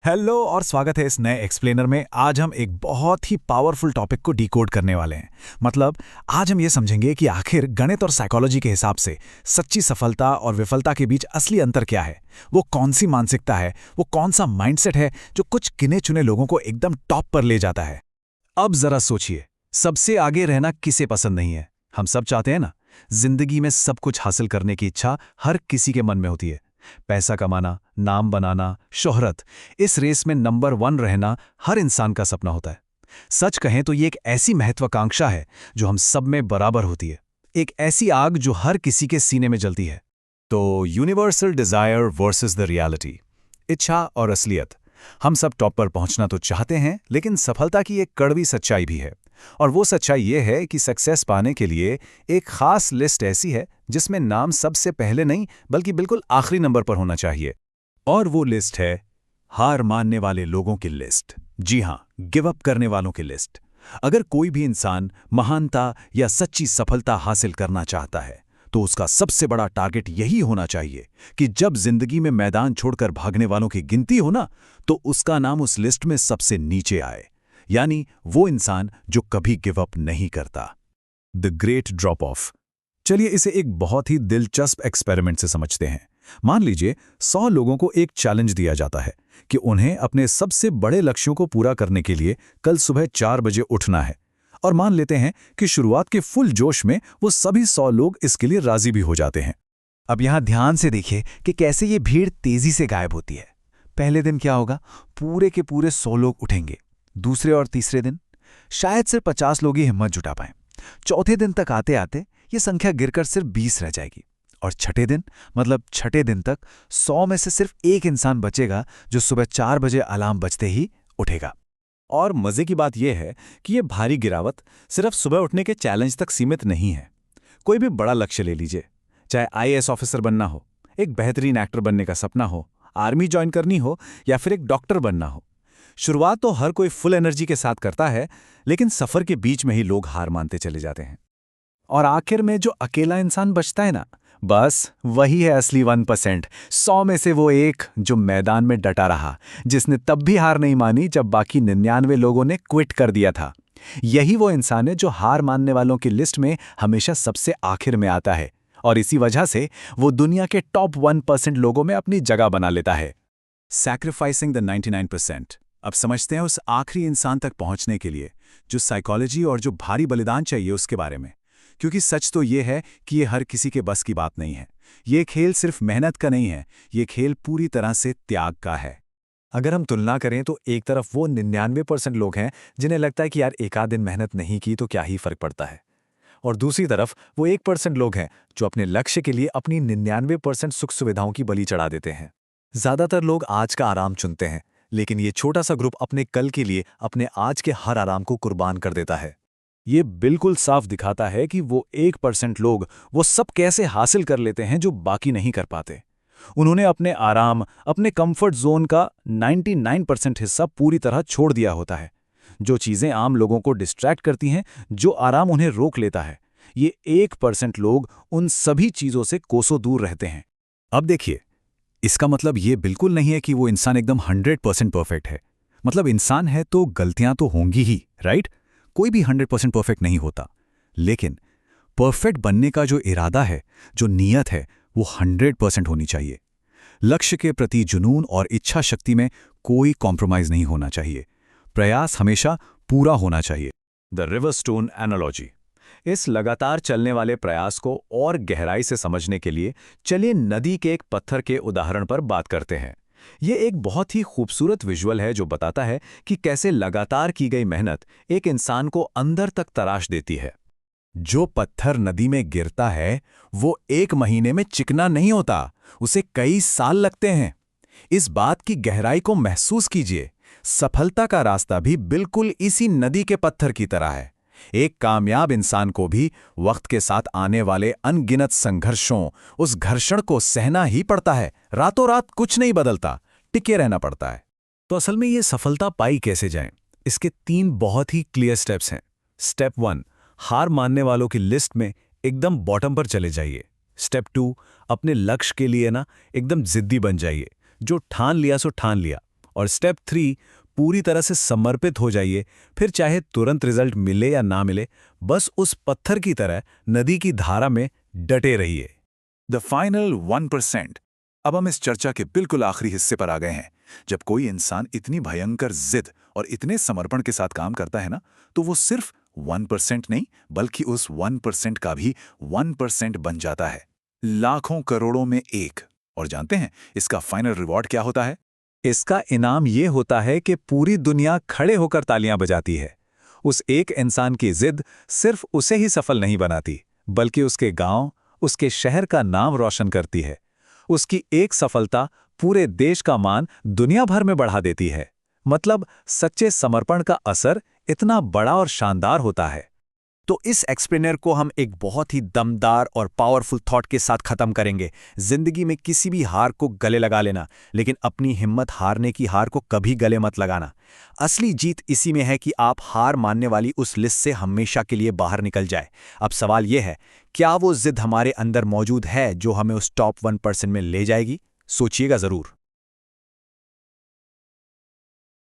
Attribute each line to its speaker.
Speaker 1: Hello और स्वागत है इस नए एक्सप्लेनर में। आज हम एक बहुत ही पावरफुल टॉपिक को डिकोड करने वाले हैं। मतलब आज हम ये समझेंगे कि आखिर गणित और साइकोलॉजी के हिसाब से सच्ची सफलता और विफलता के बीच असली अंतर क्या है। वो कौन सी मानसिकता है, वो कौन सा माइंडसेट है जो कुछ गिने चुने लोगों को एकदम टॉप पर ले जाता है। अब जरा सोचिए, सबसे आगे रहना किसे पसंद नहीं है? हम सब चाहते हैं ना। जिंदगी में सब कुछ हासिल करने की इच्छा हर किसी के मन में होती है। पैसा कमाना, नाम बनाना, शोहरत, इस रेस में नंबर 1 रहना हर इंसान का सपना होता है। सच कहें तो ये एक ऐसी महत्वाकांक्षा है जो हम सब में बराबर होती है। एक ऐसी आग जो हर किसी के सीने में जलती है। तो universal desire versus the reality, इच्छा और असलियत। हम सब टॉप पर पहुंचना तो चाहते हैं, लेकिन सफलता की एक कड़वी सच्चाई भी है। और वो सच्चाई ये है कि सक्सेस पाने के लिए एक खास लिस्ट ऐसी है जिसमें नाम सबसे पहले नहीं बल्कि बिल्कुल आखिरी नंबर पर होना चाहिए। और वो लिस्ट है हार मानने वाले लोगों की लिस्ट। जी हां, गिव अप करने वालों की लिस्ट। अगर कोई भी इंसान महानता या सच्ची सफलता हासिल करना चाहता है तो उसका सबसे बड़ा टारगेट यही होना चाहिए कि जब जिंदगी में मैदान छोड़कर भागने वालों की गिनती हो ना, तो उसका नाम उस लिस्ट में सबसे नीचे आए। यानी वो इंसान जो कभी गिव अप नहीं करता। The great drop of. चलिए इसे एक बहुत ही दिलचस्प एक्सपेरिमेंट से समझते हैं। मान लीजिए 100 लोगों को एक चैलेंज दिया जाता है कि उन्हें अपने सबसे बड़े लक्ष्यों को पूरा करने के लिए कल सुबह 4 बजे उठना है। और मान लेते हैं कि शुरुआत के फुल जोश में वो सभी 100 लोग इसके लिए राजी भी हो जाते हैं। अब यहां ध्यान से देखिए कि कैसे ये भीड़ तेजी से गायब होती है। पहले दिन क्या होगा? पूरे के पूरे 100 लोग उठेंगे। दूसरे और तीसरे दिन शायद सिर्फ 50 लोग ही हिम्मत जुटा पाएं। चौथे दिन तक आते आते ये संख्या गिरकर सिर्फ 20 रह जाएगी। और छठे दिन, मतलब छठे दिन तक 100 में से सिर्फ एक इंसान बचेगा जो सुबह 4 बजे अलार्म बजते ही उठेगा। और मजे की बात यह है कि ये भारी गिरावट सिर्फ सुबह उठने के चैलेंज तक सीमित नहीं है। कोई भी बड़ा लक्ष्य ले लीजिए, चाहे आईएएस ऑफिसर बनना हो, एक बेहतरीन एक्टर बनने का सपना हो, आर्मी ज्वाइन करनी हो या फिर एक डॉक्टर बनना हो। शुरुआत तो हर कोई फुल एनर्जी के साथ करता है, लेकिन सफर के बीच में ही लोग हार मानते चले जाते हैं। और आखिर में जो अकेला इंसान बचता है ना, बस वही है असली 1%। 100 में से वो एक जो मैदान में डटा रहा, जिसने तब भी हार नहीं मानी जब बाकी 99 लोगों ने क्विट कर दिया था। यही वो इंसान है जो हार मानने वालों की लिस्ट में हमेशा सबसे आखिर में आता है। और इसी वजह से वो दुनिया के टॉप 1% लोगों में अपनी जगह बना लेता है। Sacrificing the 99%। अब समझते हैं उस आखिरी इंसान तक पहुंचने के लिए जो साइकोलॉजी और जो भारी बलिदान चाहिए उसके बारे में। क्योंकि सच तो ये है कि ये हर किसी के बस की बात नहीं है। ये खेल सिर्फ मेहनत का नहीं है, ये खेल पूरी तरह से त्याग का है। अगर हम तुलना करें तो एक तरफ वो 99% लोग हैं जिन्हें लगता है कि यार एक आध दिन मेहनत नहीं की तो क्या ही फर्क पड़ता है। और दूसरी तरफ वो 1% लोग हैं जो अपने लक्ष्य के लिए अपनी 99% सुख सुविधाओं की बलि चढ़ा देते हैं। ज्यादातर लोग आज का आराम चुनते हैं, लेकिन ये छोटा सा ग्रुप अपने कल के लिए अपने आज के हर आराम को कुर्बान कर देता है। ये बिल्कुल साफ दिखाता है कि वो 1% लोग वो सब कैसे हासिल कर लेते हैं जो बाकी नहीं कर पाते। उन्होंने अपने आराम, अपने कंफर्ट जोन का 99% हिस्सा पूरी तरह छोड़ दिया होता है। जो चीजें आम लोगों को डिस्ट्रैक्ट करती हैं, जो आराम उन्हें रोक लेता है, ये 1% लोग उन सभी चीजों से कोसों दूर रहते हैं। अब देखिए, इसका मतलब ये बिल्कुल नहीं है कि वो इंसान एकदम 100% परफेक्ट है। मतलब इंसान है तो गलतियां तो होंगी ही, राइट? कोई भी 100% परफेक्ट नहीं होता। लेकिन परफेक्ट बनने का जो इरादा है, जो नीयत है, वो 100% होनी चाहिए। लक्ष्य के प्रति जुनून और इच्छा शक्ति में कोई कॉम्प्रोमाइज नहीं होना चाहिए। प्रयास हमेशा पूरा होना चाहिए। The river stone analogy. इस लगातार चलने वाले प्रयास को और गहराई से समझने के लिए चलिए नदी के एक पत्थर के उदाहरण पर बात करते हैं। ये एक बहुत ही खूबसूरत विजुअल है जो बताता है कि कैसे लगातार की गई मेहनत एक इंसान को अंदर तक तराश देती है। जो पत्थर नदी में गिरता है वो 1 महीने में चिकना नहीं होता, उसे कई साल लगते हैं। इस बात की गहराई को महसूस कीजिए। सफलता का रास्ता भी बिल्कुल इसी नदी के पत्थर की तरह है। एक कामयाब इंसान को भी वक्त के साथ आने वाले अनगिनत संघर्षों, उस घर्षण को सहना ही पड़ता है। रातों रात कुछ नहीं बदलता, टिके रहना पड़ता है। तो असल में ये सफलता पाई कैसे जाए? इसके 3 बहुत ही क्लियर स्टेप्स हैं। स्टेप 1, हार मानने वालों की लिस्ट में एकदम बॉटम पर चले जाइए। स्टेप 2, अपने लक्ष्य के लिए ना एकदम जिद्दी बन जाइए। जो ठान लिया सो ठान लिया।
Speaker 2: और स्टेप 3, पूरी तरह से समर्पित हो जाइए, फिर चाहे तुरंत रिजल्ट मिले या ना मिले, बस उस पत्थर की तरह नदी की धारा में डटे रहिए।
Speaker 1: The final 1%। अब हम इस चर्चा के बिल्कुल आखिरी हिस्से पर आ गए हैं। जब कोई इंसान इतनी भयंकर जिद और इतने समर्पण के साथ काम करता है ना, तो वो सिर्फ 1% नहीं, बल्कि उस 1% का भी 1% बन जाता है। लाखों करोड़ों में एक। और जानते हैं इसका फाइनल रिवॉर्ड क्या होता है?
Speaker 2: इसका इनाम ये होता है कि पूरी दुनिया खड़े होकर तालियां बजाती है। उस एक इंसान की जिद सिर्फ उसे ही सफल नहीं बनाती, बल्कि उसके गांव, उसके शहर का नाम रोशन करती है। उसकी एक सफलता पूरे देश का मान दुनिया भर में बढ़ा देती है। मतलब सच्चे समर्पण का असर इतना बड़ा और शानदार होता है।
Speaker 3: तो इस एक्सप्लेनर को हम एक बहुत ही दमदार और पावरफुल थॉट के साथ खत्म करेंगे। जिंदगी में किसी भी हार को गले लगा लेना, लेकिन अपनी हिम्मत हारने की हार को कभी गले मत लगाना। असली जीत इसी में है कि आप हार मानने वाली उस लिस्ट से हमेशा के लिए बाहर निकल जाए। अब सवाल यह है, क्या वो जिद हमारे अंदर मौजूद है जो हमें उस टॉप 1% में ले जाएगी? सोचिएगा जरूर।